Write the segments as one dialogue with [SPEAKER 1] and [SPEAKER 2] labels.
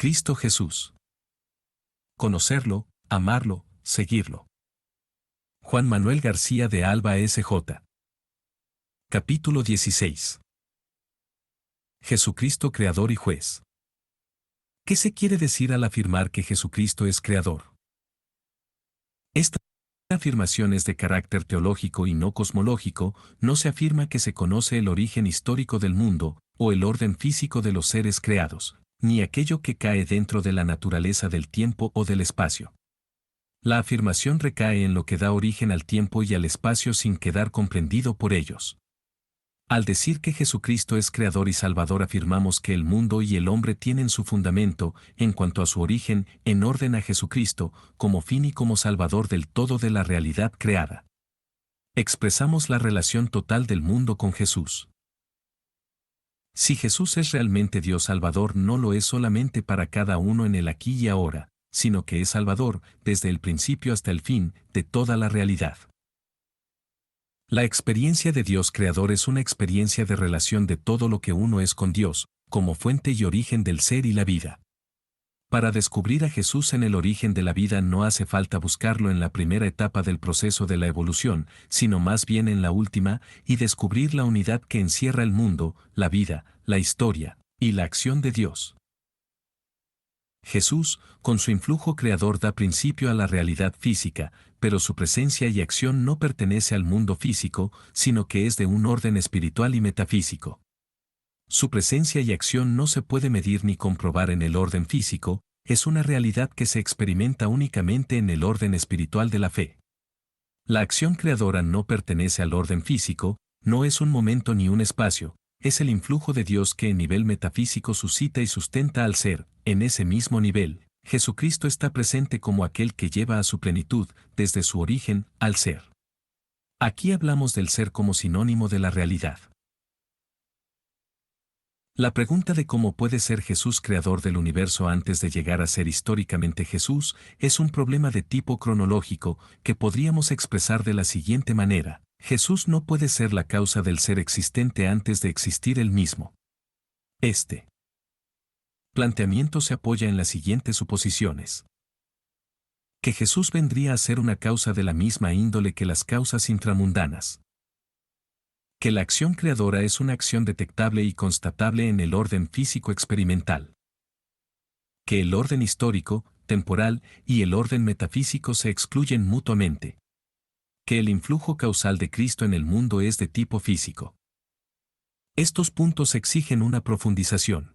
[SPEAKER 1] Cristo Jesús. Conocerlo, amarlo, seguirlo. Juan Manuel García de Alba S.J. Capítulo 16. Jesucristo creador y juez. ¿Qué se quiere decir al afirmar que Jesucristo es creador? Esta afirmación es de carácter teológico y no cosmológico. No se afirma que se conoce el origen histórico del mundo, o el orden físico de los seres creados, ni aquello que cae dentro de la naturaleza del tiempo o del espacio. La afirmación recae en lo que da origen al tiempo y al espacio sin quedar comprendido por ellos. Al decir que Jesucristo es creador y salvador, afirmamos que el mundo y el hombre tienen su fundamento, en cuanto a su origen, en orden a Jesucristo, como fin y como salvador del todo de la realidad creada. Expresamos la relación total del mundo con Jesús. Si Jesús es realmente Dios Salvador, no lo es solamente para cada uno en el aquí y ahora, sino que es Salvador, desde el principio hasta el fin, de toda la realidad. La experiencia de Dios Creador es una experiencia de relación de todo lo que uno es con Dios, como fuente y origen del ser y la vida. Para descubrir a Jesús en el origen de la vida no hace falta buscarlo en la primera etapa del proceso de la evolución, sino más bien en la última, y descubrir la unidad que encierra el mundo, la vida, la historia, y la acción de Dios. Jesús, con su influjo creador, da principio a la realidad física, pero su presencia y acción no pertenece al mundo físico, sino que es de un orden espiritual y metafísico. Su presencia y acción no se puede medir ni comprobar en el orden físico, es una realidad que se experimenta únicamente en el orden espiritual de la fe. La acción creadora no pertenece al orden físico, no es un momento ni un espacio, es el influjo de Dios que en nivel metafísico suscita y sustenta al ser. En ese mismo nivel, Jesucristo está presente como aquel que lleva a su plenitud, desde su origen, al ser. Aquí hablamos del ser como sinónimo de la realidad. La pregunta de cómo puede ser Jesús creador del universo antes de llegar a ser históricamente Jesús es un problema de tipo cronológico que podríamos expresar de la siguiente manera: Jesús no puede ser la causa del ser existente antes de existir él mismo. Este planteamiento se apoya en las siguientes suposiciones. Que Jesús vendría a ser una causa de la misma índole que las causas intramundanas. Que la acción creadora es una acción detectable y constatable en el orden físico experimental. Que el orden histórico, temporal, y el orden metafísico se excluyen mutuamente. Que el influjo causal de Cristo en el mundo es de tipo físico. Estos puntos exigen una profundización.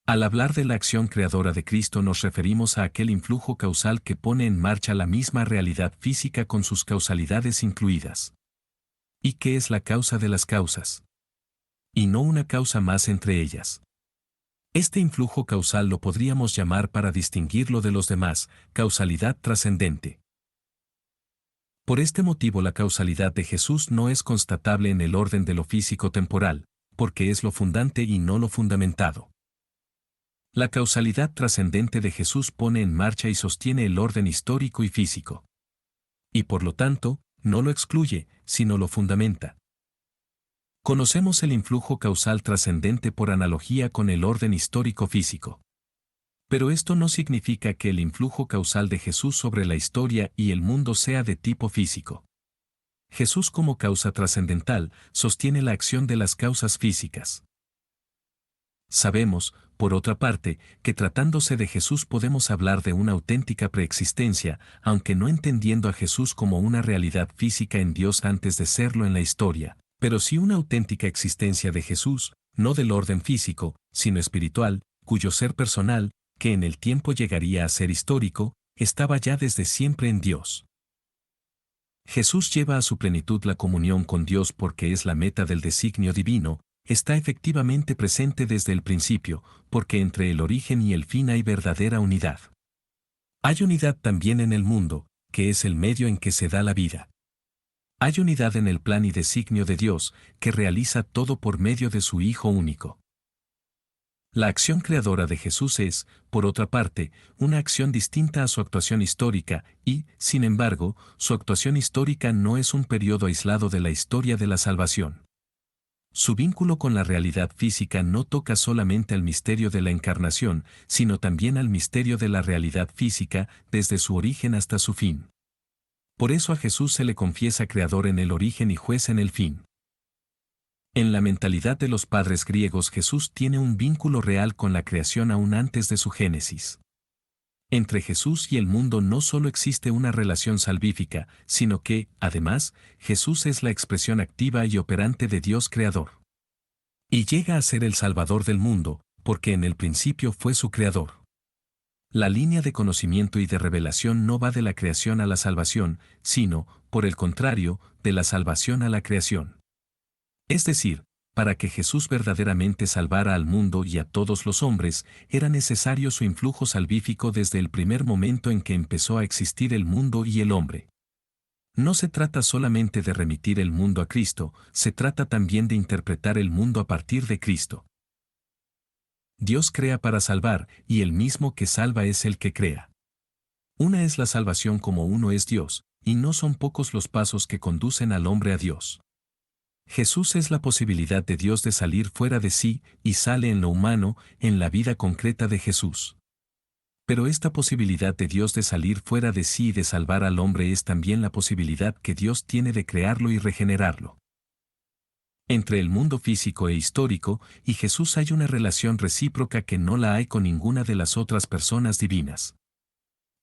[SPEAKER 1] Al hablar de la acción creadora de Cristo nos referimos a aquel influjo causal que pone en marcha la misma realidad física con sus causalidades incluidas. ¿Y qué es la causa de las causas? Y no una causa más entre ellas. Este influjo causal lo podríamos llamar, para distinguirlo de los demás, causalidad trascendente. Por este motivo la causalidad de Jesús no es constatable en el orden de lo físico-temporal, porque es lo fundante y no lo fundamentado. La causalidad trascendente de Jesús pone en marcha y sostiene el orden histórico y físico. Y por lo tanto, no lo excluye, sino lo fundamenta. Conocemos el influjo causal trascendente por analogía con el orden histórico físico. Pero esto no significa que el influjo causal de Jesús sobre la historia y el mundo sea de tipo físico. Jesús, como causa trascendental, sostiene la acción de las causas físicas. Sabemos, por otra parte, que tratándose de Jesús podemos hablar de una auténtica preexistencia, aunque no entendiendo a Jesús como una realidad física en Dios antes de serlo en la historia, pero sí una auténtica existencia de Jesús, no del orden físico, sino espiritual, cuyo ser personal, que en el tiempo llegaría a ser histórico, estaba ya desde siempre en Dios. Jesús lleva a su plenitud la comunión con Dios porque es la meta del designio divino. Está efectivamente presente desde el principio, porque entre el origen y el fin hay verdadera unidad. Hay unidad también en el mundo, que es el medio en que se da la vida. Hay unidad en el plan y designio de Dios, que realiza todo por medio de su Hijo único. La acción creadora de Jesús es, por otra parte, una acción distinta a su actuación histórica, y, sin embargo, su actuación histórica no es un periodo aislado de la historia de la salvación. Su vínculo con la realidad física no toca solamente al misterio de la encarnación, sino también al misterio de la realidad física, desde su origen hasta su fin. Por eso a Jesús se le confiesa creador en el origen y juez en el fin. En la mentalidad de los padres griegos, Jesús tiene un vínculo real con la creación aún antes de su génesis. Entre Jesús y el mundo no solo existe una relación salvífica, sino que, además, Jesús es la expresión activa y operante de Dios creador. Y llega a ser el Salvador del mundo, porque en el principio fue su creador. La línea de conocimiento y de revelación no va de la creación a la salvación, sino, por el contrario, de la salvación a la creación. Es decir, para que Jesús verdaderamente salvara al mundo y a todos los hombres, era necesario su influjo salvífico desde el primer momento en que empezó a existir el mundo y el hombre. No se trata solamente de remitir el mundo a Cristo, se trata también de interpretar el mundo a partir de Cristo. Dios crea para salvar, y el mismo que salva es el que crea. Una es la salvación como uno es Dios, y no son pocos los pasos que conducen al hombre a Dios. Jesús es la posibilidad de Dios de salir fuera de sí, y sale en lo humano, en la vida concreta de Jesús. Pero esta posibilidad de Dios de salir fuera de sí y de salvar al hombre es también la posibilidad que Dios tiene de crearlo y regenerarlo. Entre el mundo físico e histórico y Jesús hay una relación recíproca que no la hay con ninguna de las otras personas divinas.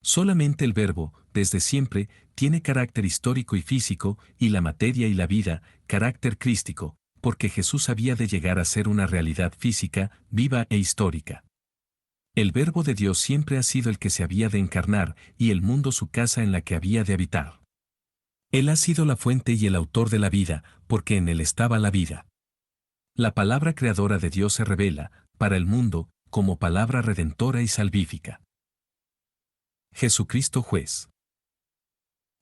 [SPEAKER 1] Solamente el Verbo, desde siempre, tiene carácter histórico y físico, y la materia y la vida, carácter crístico, porque Jesús había de llegar a ser una realidad física, viva e histórica. El Verbo de Dios siempre ha sido el que se había de encarnar, y el mundo su casa en la que había de habitar. Él ha sido la fuente y el autor de la vida, porque en él estaba la vida. La palabra creadora de Dios se revela, para el mundo, como palabra redentora y salvífica. Jesucristo juez.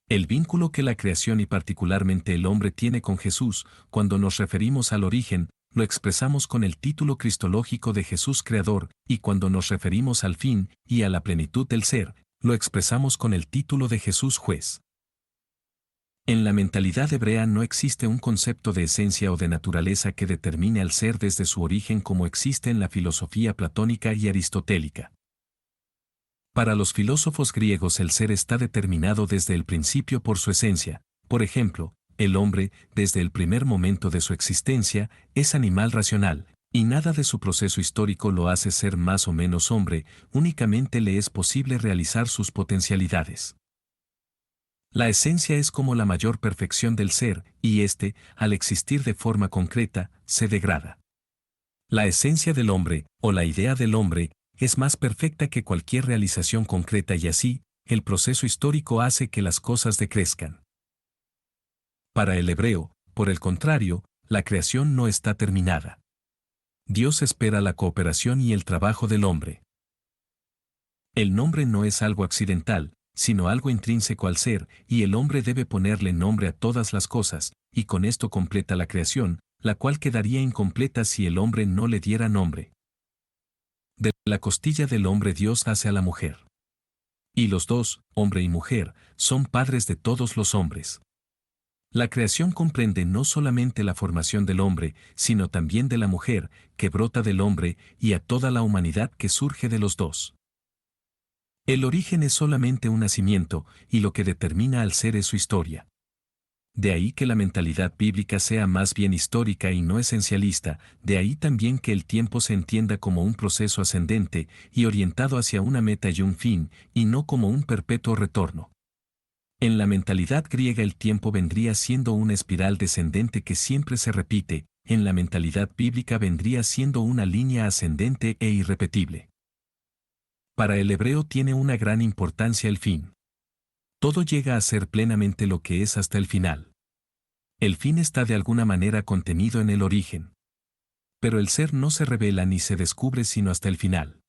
[SPEAKER 1] El vínculo que la creación y particularmente el hombre tiene con Jesús, cuando nos referimos al origen, lo expresamos con el título cristológico de Jesús creador, y cuando nos referimos al fin y a la plenitud del ser, lo expresamos con el título de Jesús juez. En la mentalidad hebrea no existe un concepto de esencia o de naturaleza que determine al ser desde su origen como existe en la filosofía platónica y aristotélica. Para los filósofos griegos el ser está determinado desde el principio por su esencia. Por ejemplo, el hombre, desde el primer momento de su existencia, es animal racional, y nada de su proceso histórico lo hace ser más o menos hombre, únicamente le es posible realizar sus potencialidades. La esencia es como la mayor perfección del ser, y éste, al existir de forma concreta, se degrada. La esencia del hombre, o la idea del hombre, es más perfecta que cualquier realización concreta y así, el proceso histórico hace que las cosas decrezcan. Para el hebreo, por el contrario, la creación no está terminada. Dios espera la cooperación y el trabajo del hombre. El nombre no es algo accidental, sino algo intrínseco al ser, y el hombre debe ponerle nombre a todas las cosas, y con esto completa la creación, la cual quedaría incompleta si el hombre no le diera nombre. De la costilla del hombre Dios hace a la mujer. Y los dos, hombre y mujer, son padres de todos los hombres. La creación comprende no solamente la formación del hombre, sino también de la mujer, que brota del hombre, y a toda la humanidad que surge de los dos. El origen es solamente un nacimiento, y lo que determina al ser es su historia. De ahí que la mentalidad bíblica sea más bien histórica y no esencialista, de ahí también que el tiempo se entienda como un proceso ascendente y orientado hacia una meta y un fin, y no como un perpetuo retorno. En la mentalidad griega el tiempo vendría siendo una espiral descendente que siempre se repite, en la mentalidad bíblica vendría siendo una línea ascendente e irrepetible. Para el hebreo tiene una gran importancia el fin. Todo llega a ser plenamente lo que es hasta el final. El fin está de alguna manera contenido en el origen. Pero el ser no se revela ni se descubre sino hasta el final.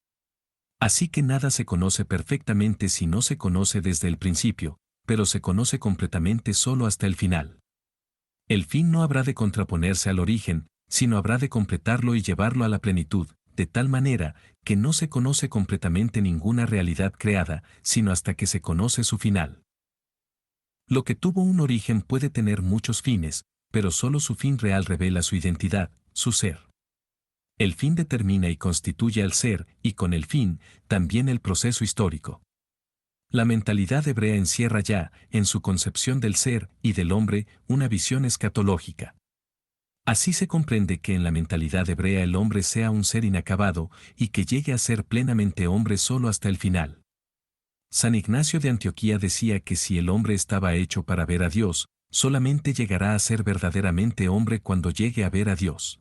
[SPEAKER 1] Así que nada se conoce perfectamente si no se conoce desde el principio, pero se conoce completamente solo hasta el final. El fin no habrá de contraponerse al origen, sino habrá de completarlo y llevarlo a la plenitud, de tal manera que no se conoce completamente ninguna realidad creada, sino hasta que se conoce su final. Lo que tuvo un origen puede tener muchos fines, pero solo su fin real revela su identidad, su ser. El fin determina y constituye al ser, y con el fin, también el proceso histórico. La mentalidad hebrea encierra ya, en su concepción del ser y del hombre, una visión escatológica. Así se comprende que en la mentalidad hebrea el hombre sea un ser inacabado y que llegue a ser plenamente hombre solo hasta el final. San Ignacio de Antioquía decía que si el hombre estaba hecho para ver a Dios, solamente llegará a ser verdaderamente hombre cuando llegue a ver a Dios.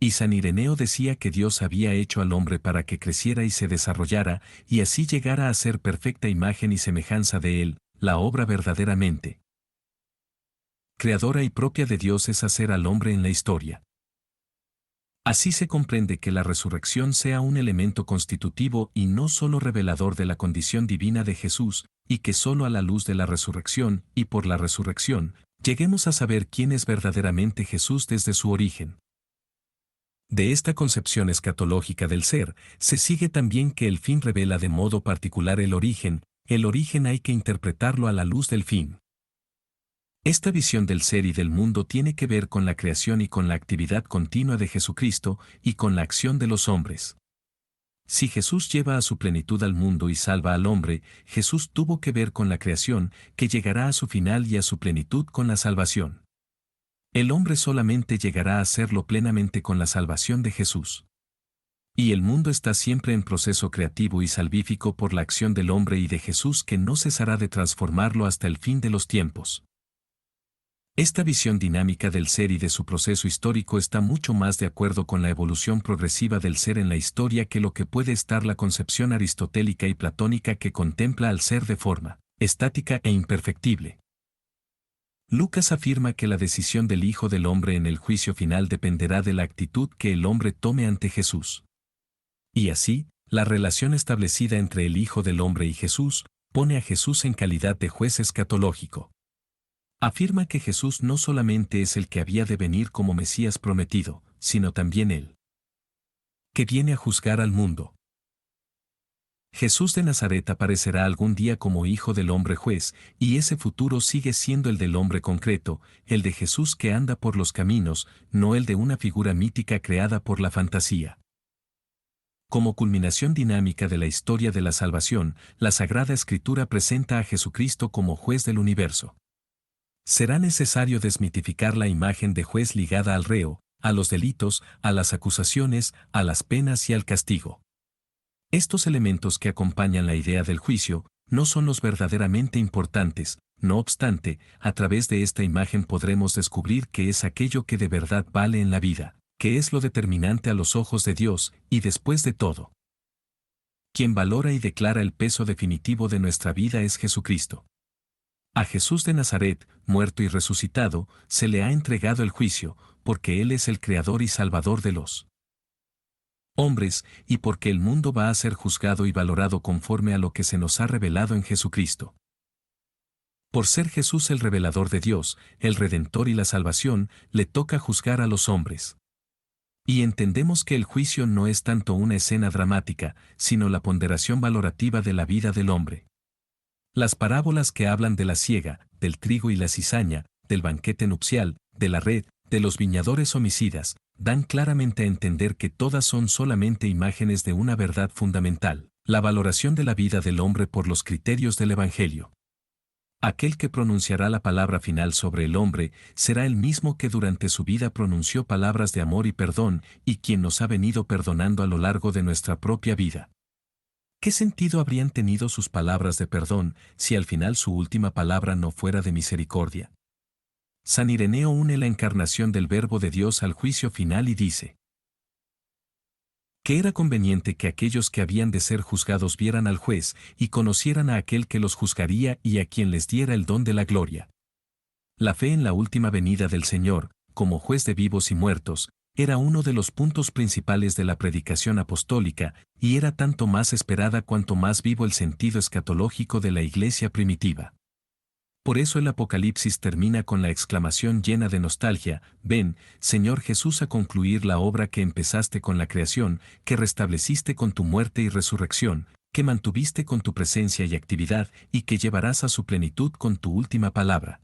[SPEAKER 1] Y San Ireneo decía que Dios había hecho al hombre para que creciera y se desarrollara, y así llegara a ser perfecta imagen y semejanza de él, la obra verdaderamente creadora y propia de Dios es hacer al hombre en la historia. Así se comprende que la resurrección sea un elemento constitutivo y no solo revelador de la condición divina de Jesús, y que solo a la luz de la resurrección, y por la resurrección, lleguemos a saber quién es verdaderamente Jesús desde su origen. De esta concepción escatológica del ser, se sigue también que el fin revela de modo particular el origen hay que interpretarlo a la luz del fin. Esta visión del ser y del mundo tiene que ver con la creación y con la actividad continua de Jesucristo y con la acción de los hombres. Si Jesús lleva a su plenitud al mundo y salva al hombre, Jesús tuvo que ver con la creación, que llegará a su final y a su plenitud con la salvación. El hombre solamente llegará a serlo plenamente con la salvación de Jesús. Y el mundo está siempre en proceso creativo y salvífico por la acción del hombre y de Jesús que no cesará de transformarlo hasta el fin de los tiempos. Esta visión dinámica del ser y de su proceso histórico está mucho más de acuerdo con la evolución progresiva del ser en la historia que lo que puede estar la concepción aristotélica y platónica que contempla al ser de forma estática e imperfectible. Lucas afirma que la decisión del Hijo del Hombre en el juicio final dependerá de la actitud que el hombre tome ante Jesús. Y así, la relación establecida entre el Hijo del Hombre y Jesús pone a Jesús en calidad de juez escatológico. Afirma que Jesús no solamente es el que había de venir como Mesías prometido, sino también Él, que viene a juzgar al mundo. Jesús de Nazaret aparecerá algún día como Hijo del Hombre juez, y ese futuro sigue siendo el del hombre concreto, el de Jesús que anda por los caminos, no el de una figura mítica creada por la fantasía. Como culminación dinámica de la historia de la salvación, la Sagrada Escritura presenta a Jesucristo como juez del universo. Será necesario desmitificar la imagen de juez ligada al reo, a los delitos, a las acusaciones, a las penas y al castigo. Estos elementos que acompañan la idea del juicio no son los verdaderamente importantes, no obstante, a través de esta imagen podremos descubrir qué es aquello que de verdad vale en la vida, qué es lo determinante a los ojos de Dios, y después de todo, quien valora y declara el peso definitivo de nuestra vida es Jesucristo. A Jesús de Nazaret, muerto y resucitado, se le ha entregado el juicio, porque Él es el Creador y Salvador de los hombres, y porque el mundo va a ser juzgado y valorado conforme a lo que se nos ha revelado en Jesucristo. Por ser Jesús el revelador de Dios, el Redentor y la salvación, le toca juzgar a los hombres. Y entendemos que el juicio no es tanto una escena dramática, sino la ponderación valorativa de la vida del hombre. Las parábolas que hablan de la siega, del trigo y la cizaña, del banquete nupcial, de la red, de los viñadores homicidas, dan claramente a entender que todas son solamente imágenes de una verdad fundamental, la valoración de la vida del hombre por los criterios del Evangelio. Aquel que pronunciará la palabra final sobre el hombre será el mismo que durante su vida pronunció palabras de amor y perdón, y quien nos ha venido perdonando a lo largo de nuestra propia vida. ¿Qué sentido habrían tenido sus palabras de perdón si al final su última palabra no fuera de misericordia? San Ireneo une la encarnación del Verbo de Dios al juicio final y dice que era conveniente que aquellos que habían de ser juzgados vieran al juez y conocieran a aquel que los juzgaría y a quien les diera el don de la gloria. La fe en la última venida del Señor, como juez de vivos y muertos, era uno de los puntos principales de la predicación apostólica, y era tanto más esperada cuanto más vivo el sentido escatológico de la Iglesia primitiva. Por eso el Apocalipsis termina con la exclamación llena de nostalgia: «Ven, Señor Jesús, a concluir la obra que empezaste con la creación, que restableciste con tu muerte y resurrección, que mantuviste con tu presencia y actividad, y que llevarás a su plenitud con tu última palabra».